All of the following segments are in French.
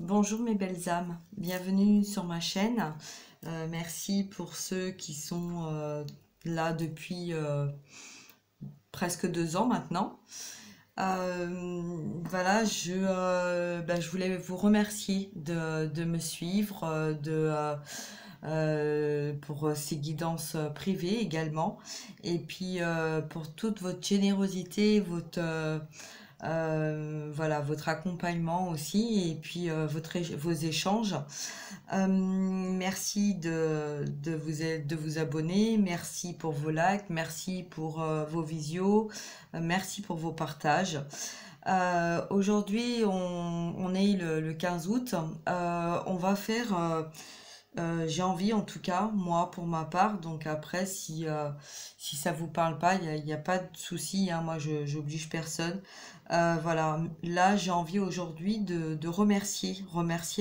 Bonjour mes belles âmes, bienvenue sur ma chaîne. Merci pour ceux qui sont là depuis presque 2 ans maintenant. Voilà, je voulais vous remercier de me suivre, pour ces guidances privées également, et puis pour toute votre générosité, voilà, votre accompagnement aussi, et puis vos échanges. Merci de vous abonner, merci pour vos likes, merci pour vos visios, merci pour vos partages. Aujourd'hui, on est le 15 août. On va faire, j'ai envie en tout cas, moi pour ma part, donc après si ça vous parle pas, y a pas de souci, hein, moi j'oblige personne. Voilà, là j'ai envie aujourd'hui de remercier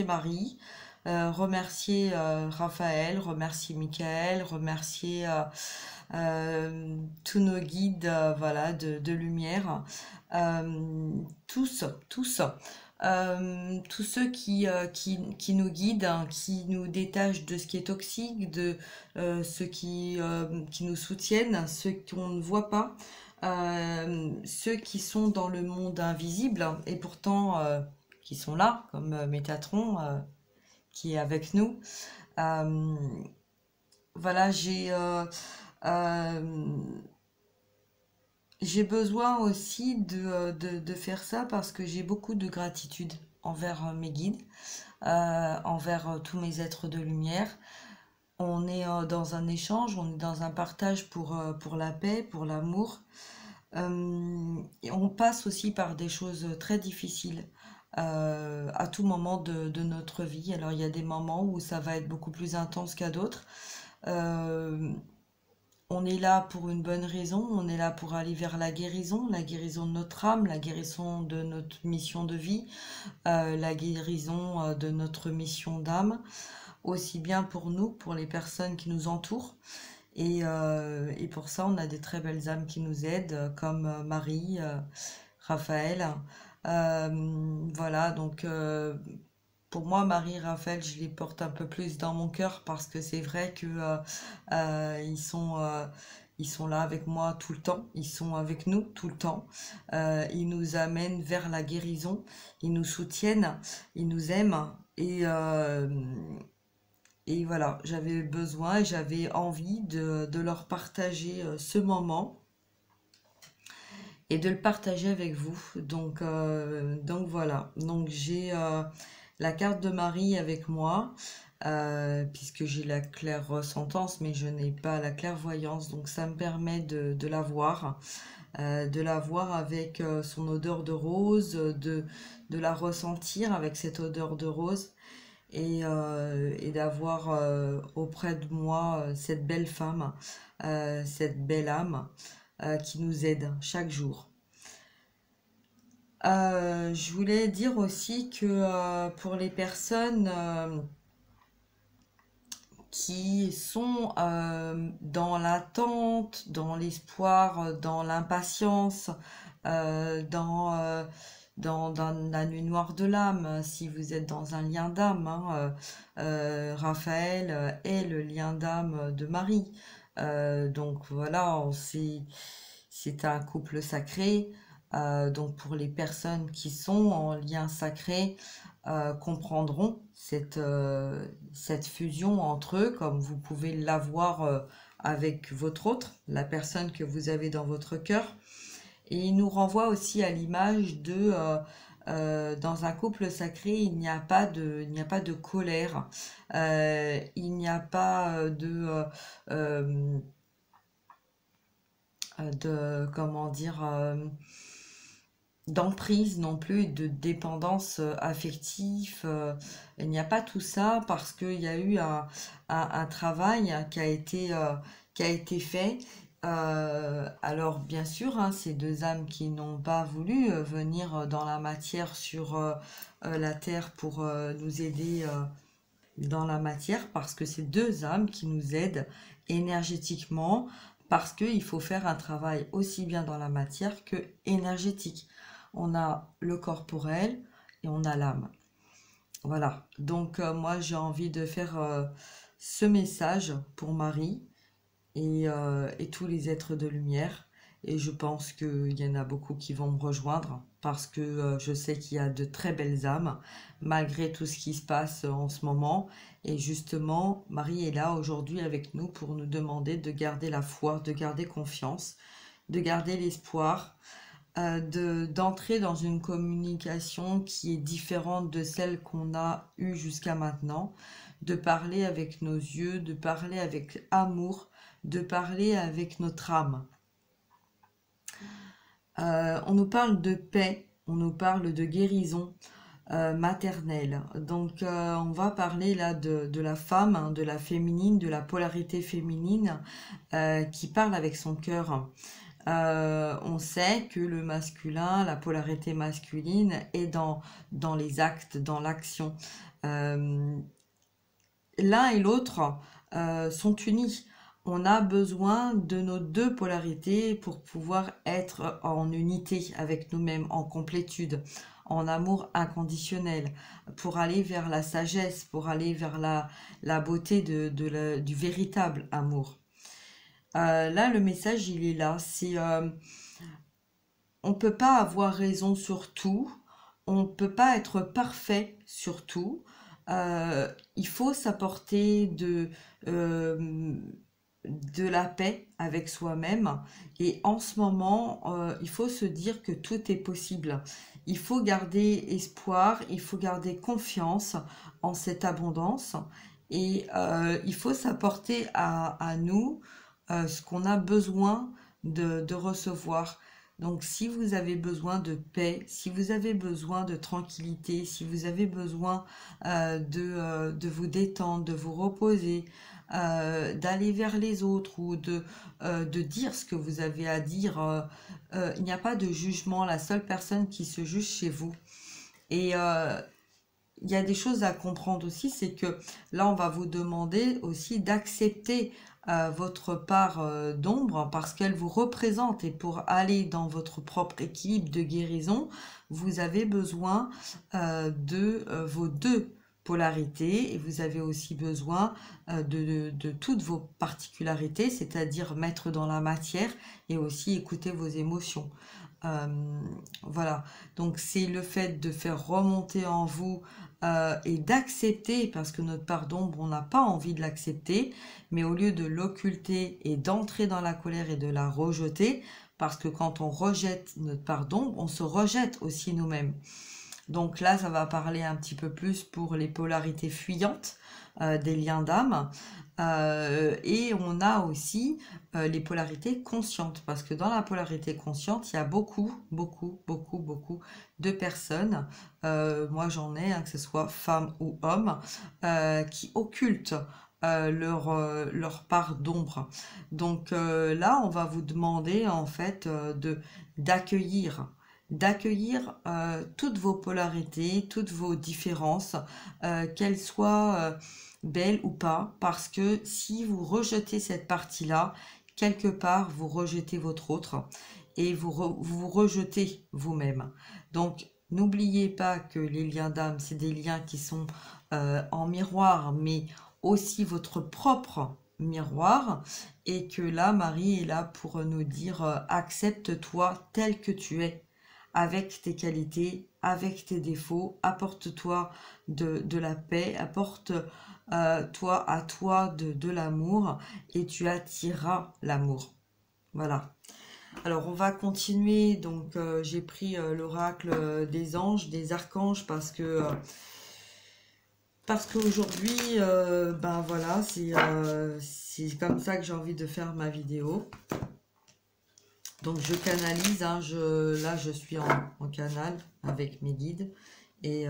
Marie, remercier Raphaël, remercier Michael, remercier tous nos guides, voilà, de lumière, tous. Tous ceux qui nous guident, hein, qui nous détachent de ce qui est toxique, de ceux qui nous soutiennent, ceux qu'on ne voit pas, ceux qui sont dans le monde invisible et pourtant qui sont là, comme Métatron qui est avec nous. Euh, voilà, euh, j'ai besoin aussi de faire ça parce que j'ai beaucoup de gratitude envers mes guides, envers tous mes êtres de lumière. On est dans un échange, on est dans un partage pour la paix, pour l'amour. Et on passe aussi par des choses très difficiles à tout moment de notre vie. Alors il y a des moments où ça va être beaucoup plus intense qu'à d'autres. Euh, on est là pour une bonne raison, on est là pour aller vers la guérison de notre âme, la guérison de notre mission de vie, la guérison de notre mission d'âme, aussi bien pour nous, pour les personnes qui nous entourent. Et pour ça, on a des très belles âmes qui nous aident, comme Marie, Raphaël. Voilà, donc pour moi, Marie et Raphaël, je les porte un peu plus dans mon cœur parce que c'est vrai que ils sont là avec moi tout le temps, ils sont avec nous tout le temps. Ils nous amènent vers la guérison, ils nous soutiennent, ils nous aiment. Et voilà, j'avais besoin et j'avais envie de leur partager ce moment et de le partager avec vous. Donc voilà, donc j'ai la carte de Marie avec moi, puisque j'ai la claire-sentence, mais je n'ai pas la clairvoyance, donc ça me permet de la voir avec son odeur de rose, de la ressentir avec cette odeur de rose et d'avoir auprès de moi cette belle femme, cette belle âme qui nous aide chaque jour. Je voulais dire aussi que pour les personnes qui sont dans l'attente, dans l'espoir, dans l'impatience, dans la nuit noire de l'âme, si vous êtes dans un lien d'âme, hein, Raphaël est le lien d'âme de Marie. Donc voilà, c'est un couple sacré. Donc pour les personnes qui sont en lien sacré, comprendront cette fusion entre eux, comme vous pouvez l'avoir avec votre autre, la personne que vous avez dans votre cœur. Et il nous renvoie aussi à l'image dans un couple sacré, il n'y a pas de colère, il n'y a pas comment dire, d'emprise non plus, de dépendance affective. Il n'y a pas tout ça parce qu'il y a eu un travail qui a été fait. Alors bien sûr, hein, ces deux âmes qui n'ont pas voulu venir dans la matière sur la terre pour nous aider dans la matière, parce que c'est deux âmes qui nous aident énergétiquement, parce qu'il faut faire un travail aussi bien dans la matière que énergétique. On a le corporel et on a l'âme. Voilà, donc moi j'ai envie de faire ce message pour Marie et tous les êtres de lumière. Et je pense qu'il y en a beaucoup qui vont me rejoindre parce que je sais qu'il y a de très belles âmes malgré tout ce qui se passe en ce moment. Et justement, Marie est là aujourd'hui avec nous pour nous demander de garder la foi, de garder confiance, de garder l'espoir, d'entrer dans une communication qui est différente de celle qu'on a eue jusqu'à maintenant, de parler avec nos yeux, de parler avec amour, de parler avec notre âme. On nous parle de paix, on nous parle de guérison maternelle. Donc on va parler là de la femme, hein, de la féminine, de la polarité féminine qui parle avec son cœur. On sait que le masculin, la polarité masculine est dans les actes, dans l'action. Euh, L'un et l'autre sont unis. On a besoin de nos deux polarités pour pouvoir être en unité avec nous-mêmes, en complétude, en amour inconditionnel, pour aller vers la sagesse, pour aller vers la beauté du véritable amour. Là, le message, il est là. On ne peut pas avoir raison sur tout, on ne peut pas être parfait sur tout. Il faut s'apporter de la paix avec soi-même. Et en ce moment, il faut se dire que tout est possible. Il faut garder espoir, il faut garder confiance en cette abondance. Et il faut s'apporter à nous ce qu'on a besoin de recevoir. Donc, si vous avez besoin de paix, si vous avez besoin de tranquillité, si vous avez besoin de vous détendre, de vous reposer, d'aller vers les autres ou de dire ce que vous avez à dire, il n'y a pas de jugement. La seule personne qui se juge, c'est vous. Et il y a des choses à comprendre aussi, c'est que là, on va vous demander aussi d'accepter votre part d'ombre parce qu'elle vous représente et pour aller dans votre propre équilibre de guérison, vous avez besoin de vos deux polarités et vous avez aussi besoin de toutes vos particularités, c'est-à-dire mettre dans la matière et aussi écouter vos émotions. Euh, voilà, donc c'est le fait de faire remonter en vous et d'accepter, parce que notre part d'ombre, on n'a pas envie de l'accepter, mais au lieu de l'occulter et d'entrer dans la colère et de la rejeter, parce que quand on rejette notre part d'ombre, on se rejette aussi nous-mêmes. Donc là, ça va parler un petit peu plus pour les polarités fuyantes des liens d'âme. Et on a aussi les polarités conscientes, parce que dans la polarité consciente, il y a beaucoup, beaucoup, beaucoup, beaucoup de personnes, moi j'en ai, hein, que ce soit femmes ou hommes, qui occultent leur part d'ombre. Donc là, on va vous demander en fait d'accueillir toutes vos polarités, toutes vos différences, qu'elles soient belles ou pas, parce que si vous rejetez cette partie-là, quelque part, vous rejetez votre autre et vous rejetez vous-même. Donc, n'oubliez pas que les liens d'âme, c'est des liens qui sont en miroir, mais aussi votre propre miroir, et que là, Marie est là pour nous dire accepte-toi tel que tu es, avec tes qualités, avec tes défauts, apporte-toi de la paix, apporte-toi à toi de l'amour et tu attireras l'amour. Voilà. Alors on va continuer, donc j'ai pris l'oracle des anges, des archanges parce qu'aujourd'hui, ben voilà, c'est comme ça que j'ai envie de faire ma vidéo. Donc je canalise, hein, là je suis en canal avec mes guides et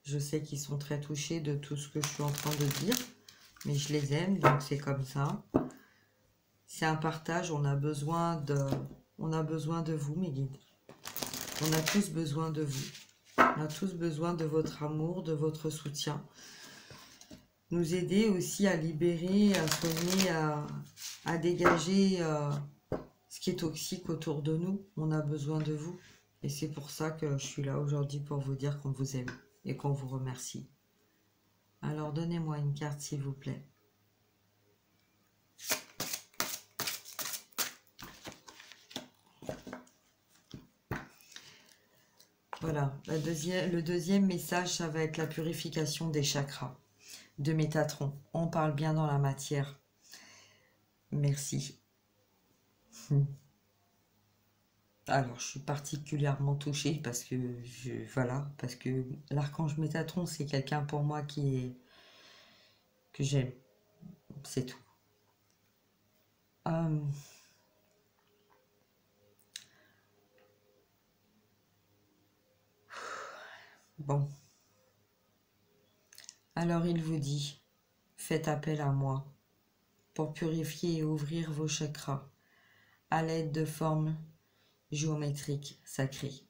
je sais qu'ils sont très touchés de tout ce que je suis en train de dire, mais je les aime, donc c'est comme ça. C'est un partage, on a besoin de vous, mes guides. On a tous besoin de vous. On a tous besoin de votre amour, de votre soutien. Nous aider aussi à libérer, à soigner, à dégager ce qui est toxique autour de nous. On a besoin de vous. Et c'est pour ça que je suis là aujourd'hui pour vous dire qu'on vous aime. et qu'on vous remercie. Alors donnez-moi une carte s'il vous plaît. Voilà, le deuxième message, ça va être la purification des chakras de Métatron. On parle bien dans la matière. Merci. Alors, je suis particulièrement touchée parce que voilà, parce que l'archange Métatron, c'est quelqu'un pour moi que j'aime. C'est tout. Bon. Alors il vous dit, faites appel à moi pour purifier et ouvrir vos chakras à l'aide de formes géométriques sacrées.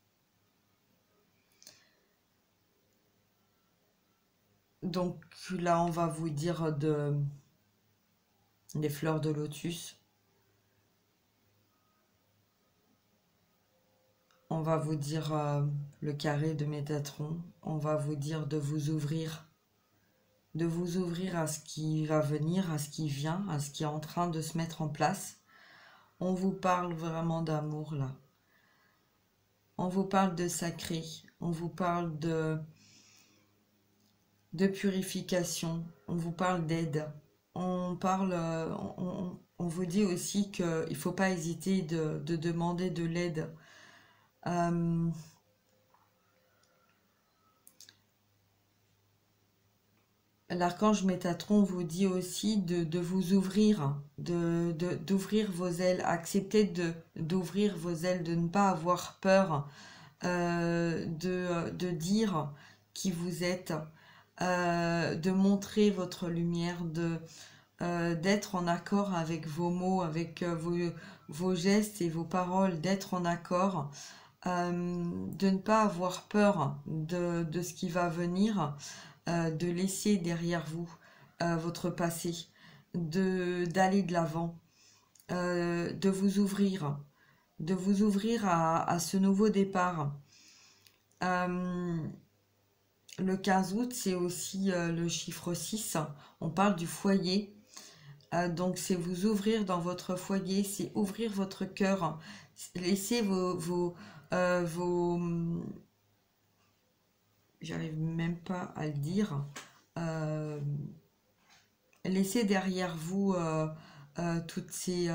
Donc là, on va vous dire des fleurs de lotus. On va vous dire le carré de Métatron. On va vous dire de vous ouvrir à ce qui va venir, à ce qui vient, à ce qui est en train de se mettre en place. On vous parle vraiment d'amour là. On vous parle de sacré. On vous parle de purification. On vous parle d'aide. On parle, on vous dit aussi qu'il ne faut pas hésiter de demander de l'aide. L'archange Métatron vous dit aussi de vous ouvrir, d'ouvrir vos ailes, accepter d'ouvrir vos ailes, de ne pas avoir peur, de dire qui vous êtes, de montrer votre lumière, d'être en accord avec vos mots, avec vos gestes et vos paroles, d'être en accord, de ne pas avoir peur de ce qui va venir, de laisser derrière vous votre passé, d'aller de l'avant, de vous ouvrir à ce nouveau départ. Le 15 août, c'est aussi le chiffre 6, on parle du foyer. Donc c'est vous ouvrir dans votre foyer, c'est ouvrir votre cœur, laisser vos j'arrive même pas à le dire, laissez derrière vous toutes ces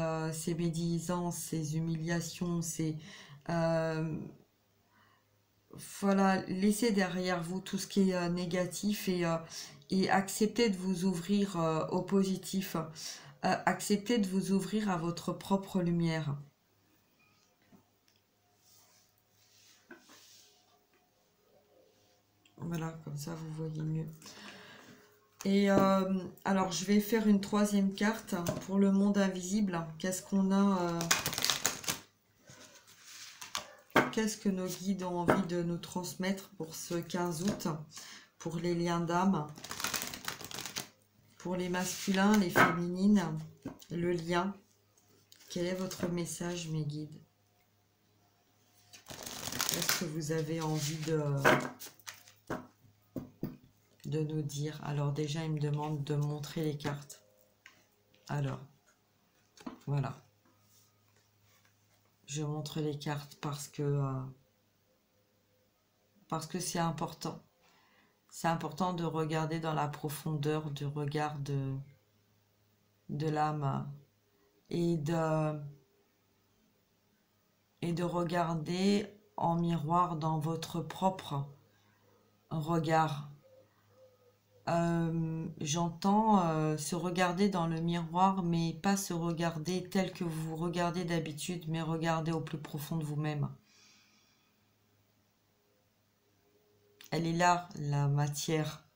médisances, ces humiliations, voilà, laissez derrière vous tout ce qui est négatif et acceptez de vous ouvrir au positif, acceptez de vous ouvrir à votre propre lumière. Voilà, comme ça vous voyez mieux. Et alors je vais faire une troisième carte pour le monde invisible. Qu'est-ce qu'on a qu'est-ce que nos guides ont envie de nous transmettre pour ce 15 août, pour les liens d'âme, pour les masculins, les féminines, le lien. Quel est votre message, mes guides? Qu'est-ce que vous avez envie de nous dire? Alors déjà, il me demande de montrer les cartes. Alors, voilà. Je montre les cartes parce que c'est important. C'est important de regarder dans la profondeur du regard de l'âme et de regarder en miroir dans votre propre regard. J'entends se regarder dans le miroir, mais pas se regarder tel que vous vous regardez d'habitude, mais regarder au plus profond de vous-même. Elle est là, la matière.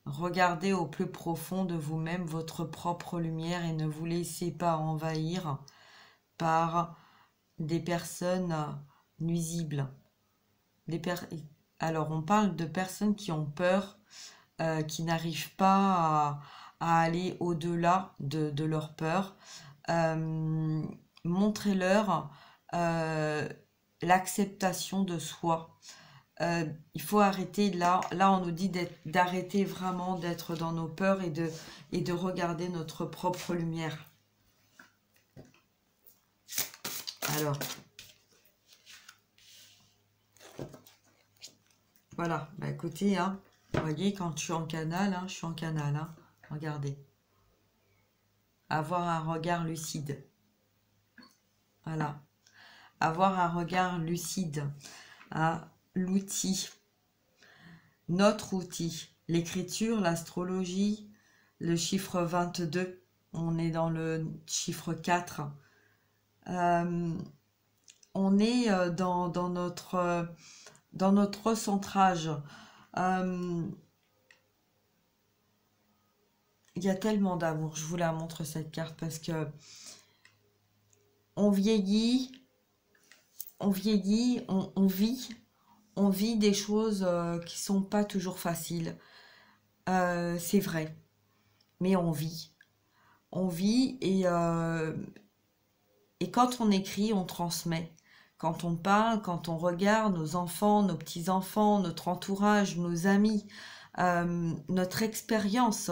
Regardez au plus profond de vous-même votre propre lumière et ne vous laissez pas envahir par des personnes nuisibles. Alors, on parle de personnes qui ont peur, qui n'arrivent pas à aller au-delà de leur peur. Montrez-leur l'acceptation de soi. il faut arrêter. Là, on nous dit d'arrêter vraiment d'être dans nos peurs et de regarder notre propre lumière. Alors, voilà. Bah, écoutez, hein, vous voyez, quand je suis en canal, hein, je suis en canal. Hein, regardez. Avoir un regard lucide. Voilà. Avoir un regard lucide. Hein, l'outil. Notre outil. L'écriture, l'astrologie, le chiffre 22. On est dans le chiffre 4. On est dans notre recentrage. Il y a tellement d'amour. Je vous la montre cette carte parce que on vieillit, on vit des choses qui sont pas toujours faciles. C'est vrai, mais on vit. On vit et quand on écrit, on transmet. Quand on parle, quand on regarde nos enfants, nos petits-enfants, notre entourage, nos amis, notre expérience.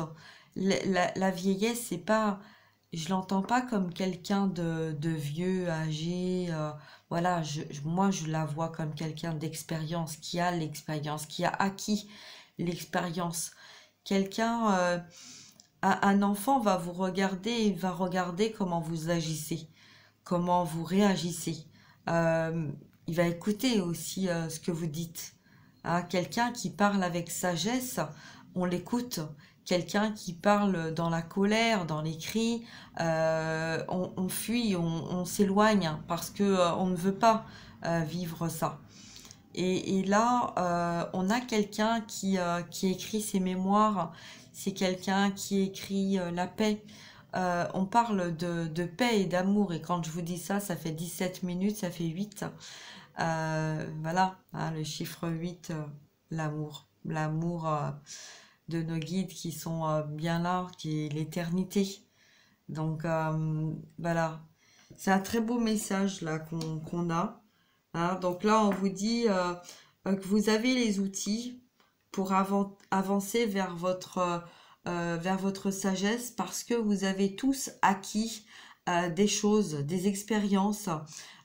La vieillesse, c'est pas, je l'entends pas comme quelqu'un de vieux, âgé. Voilà, moi je la vois comme quelqu'un d'expérience, qui a l'expérience, qui a acquis l'expérience. Quelqu'un, un enfant va vous regarder et va regarder comment vous agissez, comment vous réagissez. Il va écouter aussi ce que vous dites. Hein, quelqu'un qui parle avec sagesse, on l'écoute. Quelqu'un qui parle dans la colère, dans les cris, on fuit, on s'éloigne parce que on ne veut pas vivre ça. Et là, on a quelqu'un qui écrit ses mémoires. C'est quelqu'un qui écrit la paix. On parle de paix et d'amour. Et quand je vous dis ça, ça fait 17 minutes, ça fait 8. Voilà, hein, le chiffre 8, l'amour. L'amour de nos guides qui sont bien là, qui est l'éternité. Donc, voilà. C'est un très beau message là qu'on a. Hein. Donc là, on vous dit que vous avez les outils pour avancer vers votre sagesse parce que vous avez tous acquis des choses, des expériences,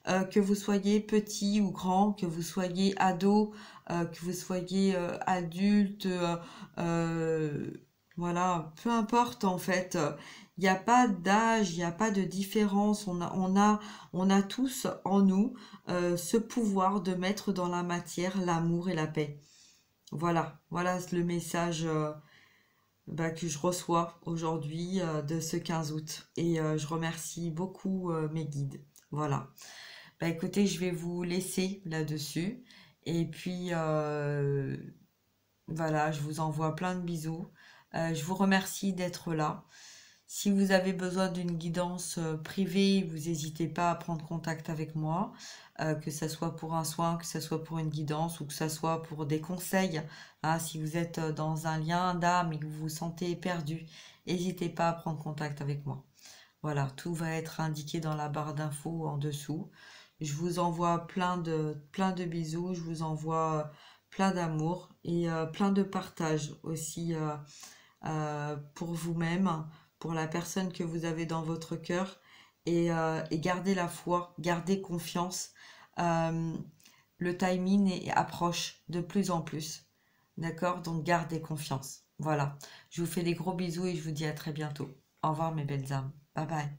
que vous soyez petit ou grand, que vous soyez ado, que vous soyez adulte, voilà, peu importe en fait. Il n'y a pas d'âge, il n'y a pas de différence. On a tous en nous ce pouvoir de mettre dans la matière l'amour et la paix. Voilà, voilà le message que je reçois aujourd'hui de ce 15 août. Et je remercie beaucoup mes guides. Voilà. Écoutez, je vais vous laisser là-dessus. Et puis, voilà, je vous envoie plein de bisous. Je vous remercie d'être là. Si vous avez besoin d'une guidance privée, vous n'hésitez pas à prendre contact avec moi, que ce soit pour un soin, que ce soit pour une guidance ou que ce soit pour des conseils. Hein, si vous êtes dans un lien d'âme et que vous vous sentez perdu, n'hésitez pas à prendre contact avec moi. Voilà, tout va être indiqué dans la barre d'infos en dessous. Je vous envoie plein de bisous, je vous envoie plein d'amour et plein de partage aussi pour vous-même, pour la personne que vous avez dans votre cœur et gardez la foi, gardez confiance. Le timing approche de plus en plus. D'accord? Donc gardez confiance. Voilà. Je vous fais des gros bisous et je vous dis à très bientôt. Au revoir mes belles âmes. Bye bye.